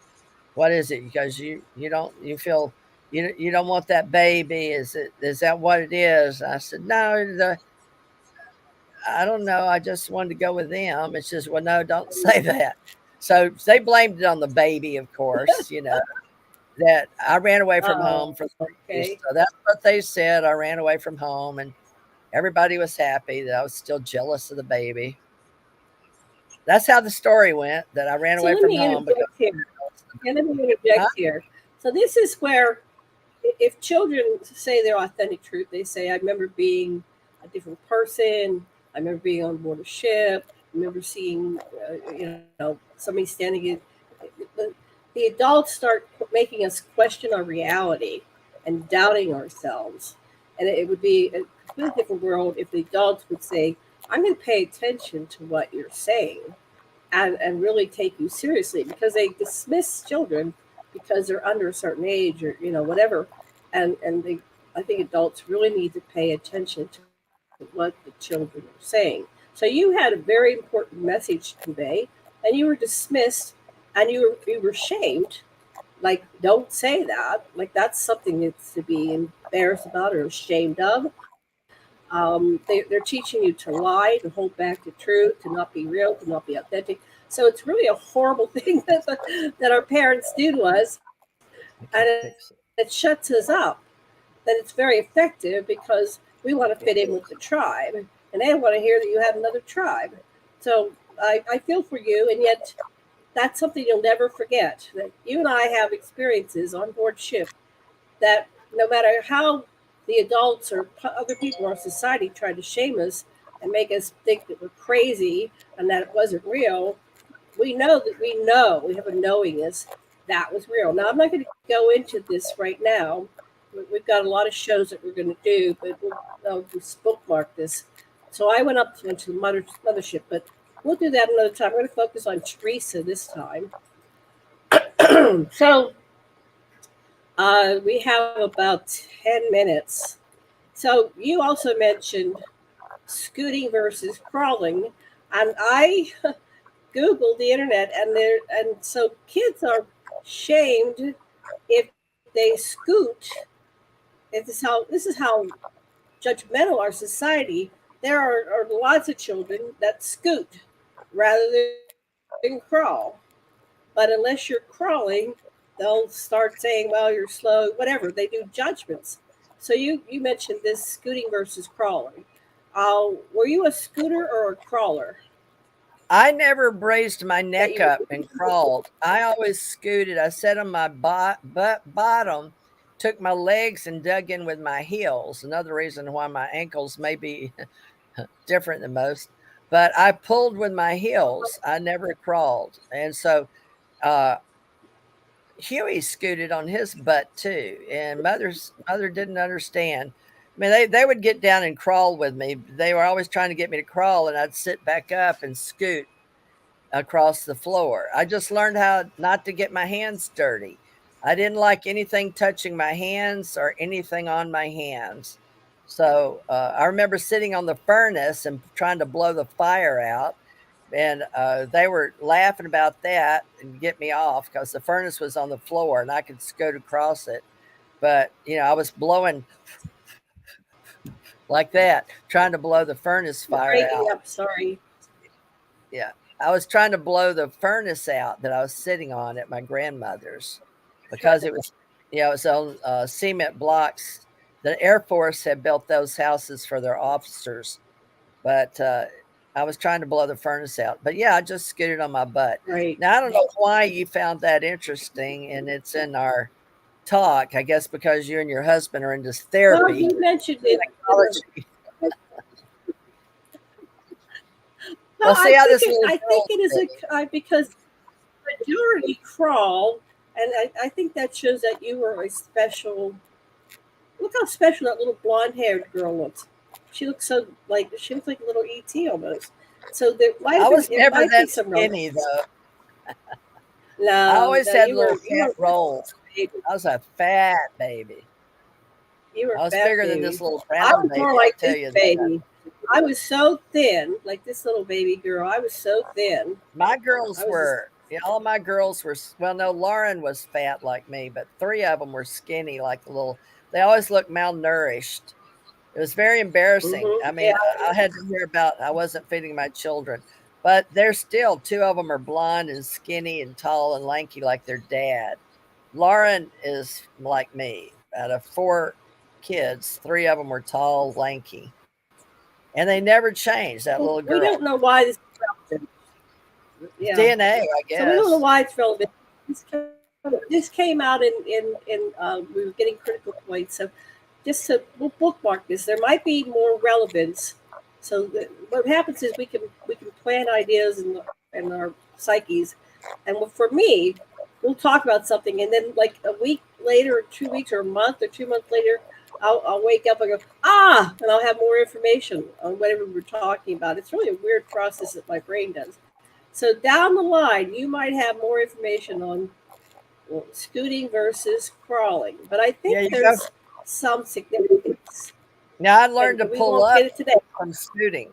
What is it? Because you don't want that baby. Is that what it is? I said, no, I don't know. I just wanted to go with them. It's just, well, no, don't say that. So they blamed it on the baby, of course, that I ran away from home for 3 years. So that's what they said. I ran away from home and everybody was happy that I was still jealous of the baby. That's how the story went, that I ran away from home. Let me interject here. So this is where, if children say their authentic truth, they say, I remember being a different person. I remember being on board a ship. I remember seeing, somebody standing in. The adults start making us question our reality and doubting ourselves. And it would be a completely different world if the adults would say, I'm going to pay attention to what you're saying and really take you seriously, because they dismiss children because they're under a certain age or, whatever. And I think adults really need to pay attention to what the children are saying. So you had a very important message to convey and you were dismissed and you were shamed, like, don't say that. Like, that's something that's to be embarrassed about or ashamed of. They're teaching you to lie, to hold back the truth, to not be real, to not be authentic. So it's really a horrible thing that our parents do to us, I and can't fix it. it shuts us up. That it's very effective because we want to fit in with the tribe, and they don't want to hear that you have another tribe. So I feel for you, and yet that's something you'll never forget. That you and I have experiences on board ship that no matter how the adults or other people in our society tried to shame us and make us think that we're crazy and that it wasn't real, we have a knowingness that was real. Now, I'm not going to go into this right now. We've got a lot of shows that we're going to do, but we'll just bookmark this. So I went up to the mothership, but we'll do that another time. We're going to focus on Teresa this time. So we have about 10 minutes. So you also mentioned scooting versus crawling, and I Googled the internet, and so kids are shamed if they scoot. This is how judgmental our society. There are lots of children that scoot rather than crawl. But unless you're crawling, they'll start saying, well, you're slow, whatever. They do judgments. So you mentioned this scooting versus crawling. Were you a scooter or a crawler? I never braced my neck You up and crawled. I always scooted. I sat on my bottom, took my legs and dug in with my heels. Another reason why my ankles may be different than most. But I pulled with my heels. I never crawled. And so uh, Huey scooted on his butt too. And mother didn't understand. I mean, they would get down and crawl with me. They were always trying to get me to crawl, and I'd sit back up and scoot across the floor. I just learned how not to get my hands dirty. I didn't like anything touching my hands or anything on my hands. So I remember sitting on the furnace and trying to blow the fire out. And they were laughing about that and get me off because the furnace was on the floor and I could scoot across it. But, I was blowing like that, trying to blow the furnace fire breaking out. up, sorry. Yeah. I was trying to blow the furnace out that I was sitting on at my grandmother's because it was on cement blocks. The Air Force had built those houses for their officers, but I was trying to blow the furnace out. But yeah, I just scooted on my butt. Right. Now, I don't know why you found that interesting, and it's in our talk, I guess, because you and your husband are into Well, therapy. you mentioned it. Psychology. Well, Well, see how this I little think it is girl because majority crawl, and I think that shows that you were a special. Look how special that little blonde-haired girl looks. She looks she looks like a little ET almost. So there might I have been, was it never might be that some skinny romance. though. I No, always no, had you little were you fat were rolls. baby. I was a fat baby. You were I was fat bigger than this baby. little I brown was baby, more I'll like tell this you that. baby. I was so thin, like this little baby girl. I was so thin. My girls I was just were, all my girls were, well, no, Lauren was fat like me, but three of them were skinny, like they always looked malnourished. It was very embarrassing. I yeah. mean, I had to hear about I wasn't feeding my children, but they're still, two of them are blonde and skinny and tall and lanky like their dad. Lauren is like me. Out of four kids, three of them were tall, lanky, and they never changed. That little We girl. don't know why this is relevant. Yeah. DNA, I So we don't know guess. why it's relevant. This came out in we were getting critical points. So we'll bookmark this. There might be more relevance. So what happens is we can plant ideas in our psyches, and for me, we'll talk about something, and then like a week later, or 2 weeks, or a month, or 2 months later, I'll wake up and go and I'll have more information on whatever we're talking about. It's really a weird process that my brain does. So down the line, you might have more information on scooting versus crawling, but I Yeah, think you go. there's some significance, Now I learned to and we pull won't get up it today. from scooting.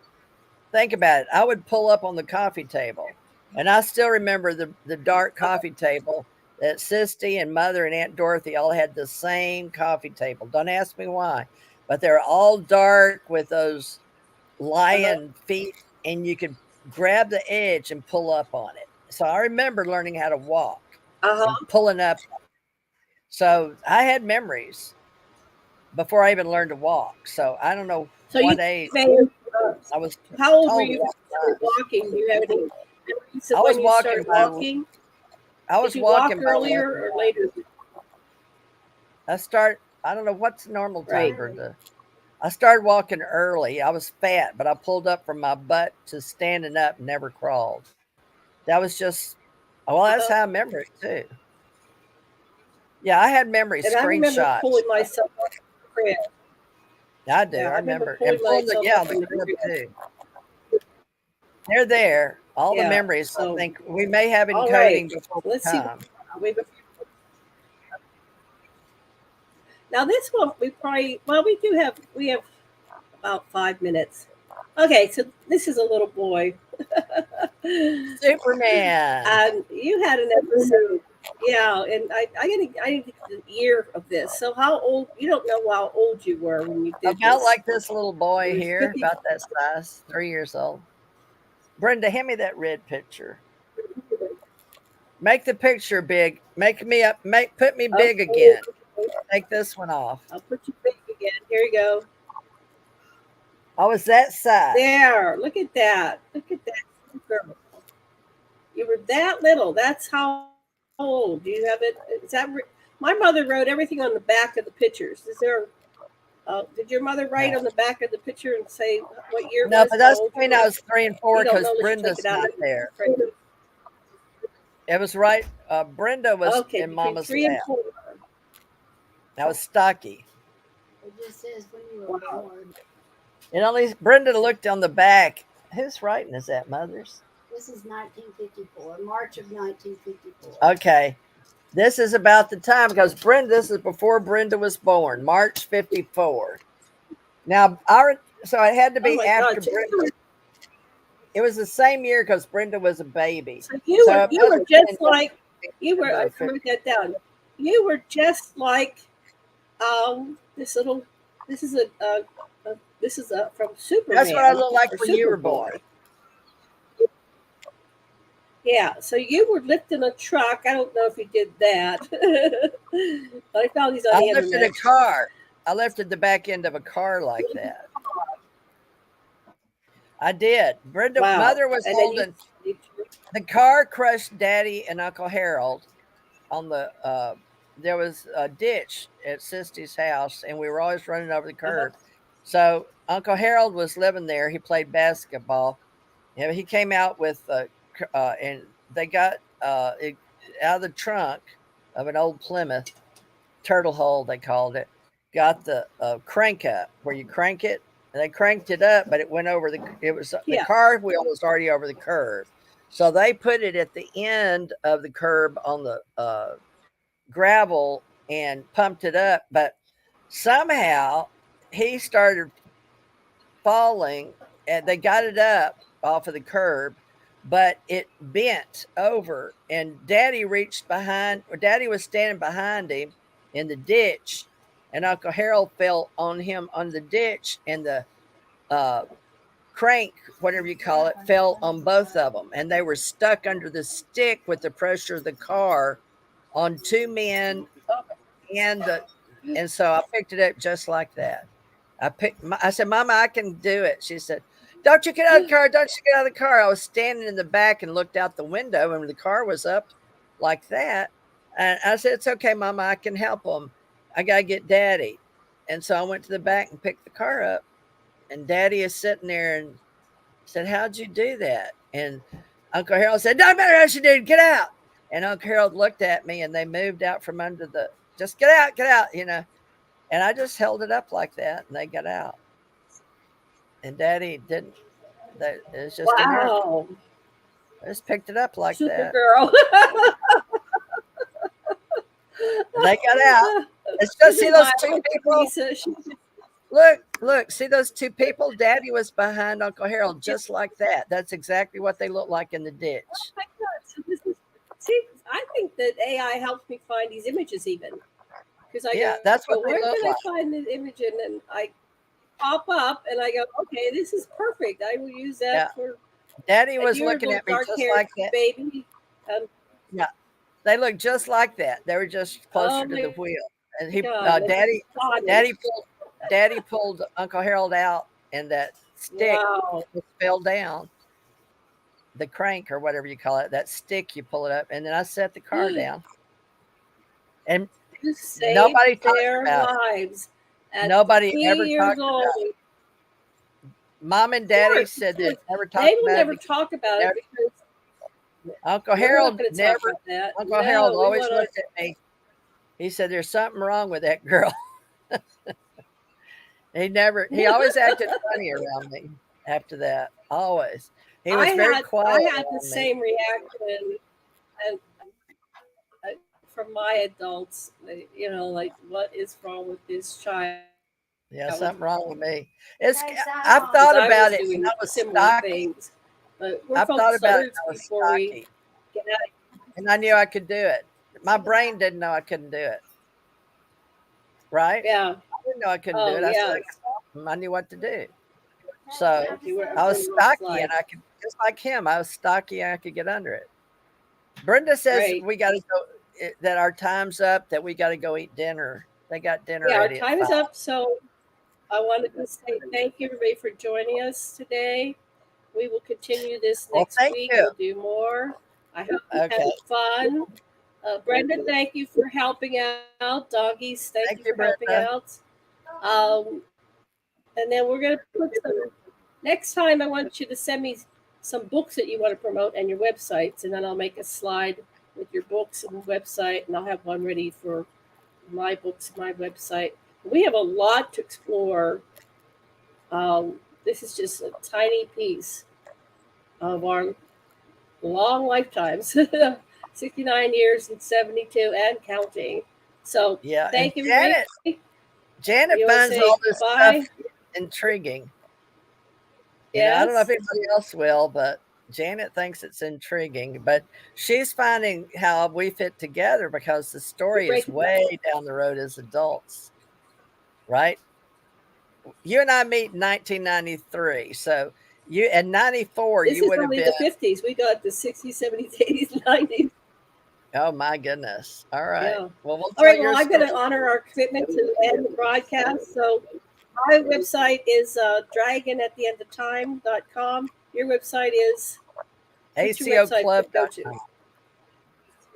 Think about it. I would pull up on the coffee table, and I still remember the dark coffee table that Sisty and Mother and Aunt Dorothy all had the same coffee table. Don't ask me why, but they're all dark with those lion feet, and you could grab the edge and pull up on it. So I remember learning how to walk and pulling up. So I had memories before I even learned to walk. So I don't know So what you age may, I was. how old were told you to when you started walk. walking? Do you have any memories of I was when you walking started by- walking? I was Did you walk walking by earlier or later? I don't know what's the normal time, Right. Brenda. I started walking early. I was fat, but I pulled up from my butt to standing up and never crawled. That was just, well, that's how I remember it too. Yeah, I had memories, And I remember screenshots. pulling myself off the crib. I do. Yeah, I remember. pulling And pulling myself yeah, up the in the crib crib. too. They're there. All the Yeah, memories. so- I think we may have All encoding right. before Let's see. time. Now this one we have about 5 minutes. Okay, so this is a little boy. Superman. And you had an episode, yeah, and I didn't get the year of this. So how old? You don't know how old you were when you did About this. like this little boy It was here, 50 about that size, 3 years old. Brenda, hand me that red picture. Make the picture big. Make me up. Put me big Okay. again. Take this one off. I'll put you big again. Here you go. I was that size. There. Look at that. Look at that girl. You were that little. That's how old. Do you have it? Is that my mother wrote everything on the back of the pictures? Is there? Did your mother write on the back of the picture and say what year? No, it was, but that's how old you between I were? was 3 and 4 You don't because know unless you Brenda's take it out. not there. It was right. Brenda was Okay, in between Mama's 3 and lap. 4. I was stocky. It just says when you were born. And at least Brenda looked on the back. Whose writing is that, Mother's? This is 1954, March of 1954. Okay. This is about the time because this is before Brenda was born, March 54. Now, so it had to be Oh my after God, Brenda. It was the same year because Brenda was a baby. So you So were it just must like you were. have I been wrote that down. You were just like this little. This is a from Superman. That's what I looked like or when you were Superboy. born. Yeah, so you were lifting a truck. I don't know if you did that, but I found these on I the lifted internet. a car. I lifted the back end of a car like that. I did. Brenda, Wow. Mother was And then holding. The car crushed Daddy and Uncle Harold on the. There was a ditch at Sisty's house, and we were always running over the curb. So Uncle Harold was living there. He played basketball. He came out with, and they got it out of the trunk of an old Plymouth turtle hole, they called it. Got the crank up where you crank it, and they cranked it up, but it went over the. It was the car wheel was already over the curb, so they put it at the end of the curb on the gravel and pumped it up. But somehow he started falling, and they got it up off of the curb, but it bent over, and Daddy reached behind. Or Daddy was standing behind him in the ditch, and Uncle Harold fell on him on the ditch, and the crank, whatever you call it, fell on both of them, and they were stuck under the stick with the pressure of the car on two men, and so I picked it up just like that. I said, Mama, I can do it. She said, don't you get out of the car. Don't you get out of the car. I was standing in the back and looked out the window, and the car was up like that. And I said, it's okay, Mama, I can help them. I got to get Daddy. And so I went to the back and picked the car up, and Daddy is sitting there and said, how'd you do that? And Uncle Harold said, doesn't matter how you did, get out. And Uncle Harold looked at me, and they moved out from under just get out, And I just held it up like that, and they got out. And Daddy didn't. It was just a miracle. I just picked it up like that. Supergirl. They got out. It's just see those two people. Look, see those two people? Daddy was behind Uncle Harold just like that. That's exactly what they look like in the ditch. Oh my God. So this is, see, I think that AI helps me find these images even because I Yeah, go, that's what well, they where look can like. I find this image? And then I pop up and I go, okay, this is perfect. I will use that Yeah. for. Daddy And was you're a looking little at me just dark-haired like that. baby. Um, Yeah, they look just like that. They were just oh closer to the my wheel. And God, that's funny. Daddy pulled Uncle Harold out, and that stick Wow. just fell down. The crank or whatever you call it, that stick, you pull it up, and then I set the car down. And You saved nobody talks their about it. lives at Nobody 3 ever years talked old. about it. Mom and Of Daddy course, said they never they talked will about never it. talk about it Never, because Uncle we're not Harold going to talk never. about that. Uncle Harold No, we always want looked at me. He said, "There's something wrong with that girl." He always acted funny around me after that. Always. He was very I quiet had the around me. same reaction, and from my adults, like what is wrong with this child? Yeah, Because something wrong with me. I've I thought I about was it and doing I was similar stocky. things, but we're I've from thought about it suburbs and I was before we stocky. get out. And I knew I could do it. My brain didn't know I couldn't do it. Right? Yeah. I didn't know I couldn't do Oh it. I said yeah. I knew what to do. So You were I was in rough stocky and life. I could just like him, I was stocky and I could get under it. Brenda says Right. we gotta go that our time's up, that we gotta go eat dinner. They got dinner Yeah, our ready at time is 5. up. So I wanted to say thank you, everybody, for joining us today. We will continue this Well, next thank week. you. We'll do more. I hope you Okay. had fun. Brenda, thank you for helping out. Doggies, thank you for helping Brenda. out. And then we're going to put some. Next time, I want you to send me some books that you want to promote and your websites, and then I'll make a slide with your books and website, and I'll have one ready for my books, my website. We have a lot to explore. This is just a tiny piece of our long lifetimes 69 years and 72 and counting. So, Yeah, and thank you, everybody. Janet You wanna finds say all this bye? stuff intriguing. Yes. I don't know if anybody else will, but Janet thinks it's intriguing. But she's finding how we fit together because the story is way down the road as adults, right? You and I meet in 1993, so you in 94 This you is would have only been. the 50s. We got the 60s, 70s, 80s, 90s. Oh my goodness! All right. Yeah. Well, All right. Well, I'm going to honor our commitment to end the broadcast. So my website is dragonattheendofTime.com. Your website is ACOclub.com.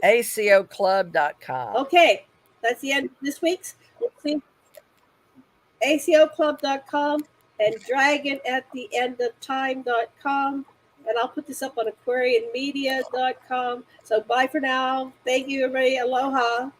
ACOclub.com. Okay. That's the end of this week's. We'll see. ACOclub.com and dragonattheendofTime.com. And I'll put this up on aquarianmedia.com. So bye for now. Thank you, everybody. Aloha.